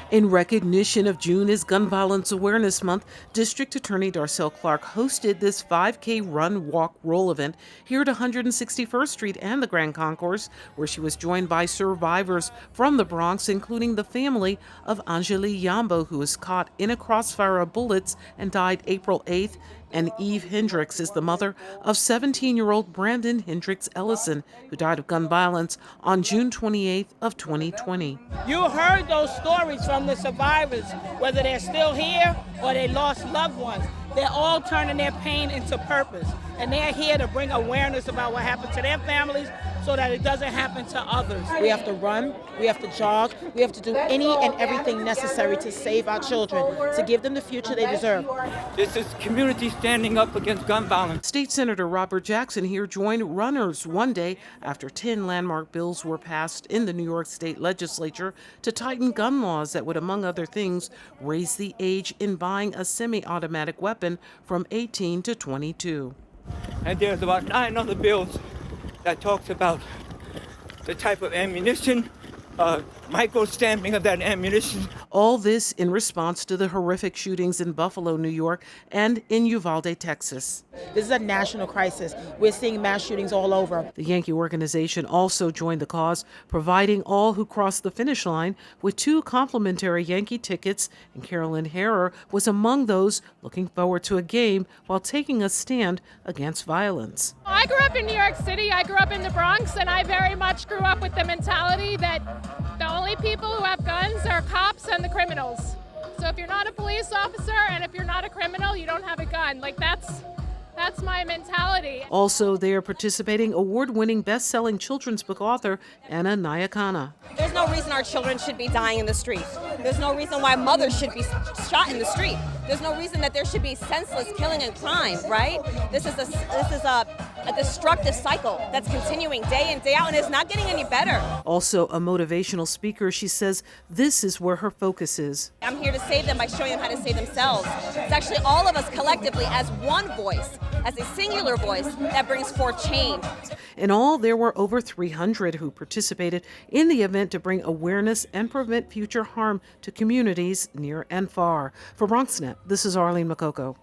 In recognition of June as Gun Violence Awareness Month, District Attorney Darcel Clark hosted this 5K run, walk, roll event here at 161st Street and the Grand Concourse, where she was joined by survivors from the Bronx, including the family of Anjali Yambo, who was caught in a crossfire of bullets and died April 8th, and Eve Hendricks is the mother of 17-year-old Brandon Hendricks Ellison, who died of gun violence on June 28th of 2020. You heard those stories from the survivors, whether they're still here or they lost loved ones. They're all turning their pain into purpose, and they're here to bring awareness about what happened to their families so that it doesn't happen to others. We have to run, we have to jog, we have to do any and everything necessary to save our children, to give them the future they deserve. This is community standing up against gun violence. State Senator Robert Jackson here joined runners one day after 10 landmark bills were passed in the New York State Legislature to tighten gun laws that would, among other things, raise the age in buying a semi-automatic weapon from 18 to 22. And there's about 9 other bills that talks about the type of ammunition, micro-stamping of that ammunition. All this in response to the horrific shootings in Buffalo, New York, and in Uvalde, Texas. This is a national crisis. We're seeing mass shootings all over. The Yankee Organization also joined the cause, providing all who crossed the finish line with 2 complimentary Yankee tickets, and Carolyn Hehir was among those looking forward to a game while taking a stand against violence. I grew up in New York City, I grew up in the Bronx, and I very much grew up with the mentality that the only people who have guns are cops and the criminals. So if you're not a police officer and if you're not a criminal, you don't have a gun. Like that's my mentality. Also there participating award-winning best-selling children's book author Anna Nayakana. There's no reason our children should be dying in the street. There's no reason why mothers should be shot in the street. There's no reason that there should be senseless killing and crime, right? This is a destructive cycle that's continuing day in, day out, and it's not getting any better. Also a motivational speaker, she says this is where her focus is. I'm here to save them by showing them how to save themselves. It's actually all of us collectively as one voice, as a singular voice that brings forth change. In all, there were over 300 who participated in the event to bring awareness and prevent future harm to communities near and far. For BronxNet, this is Arlene Mukoko.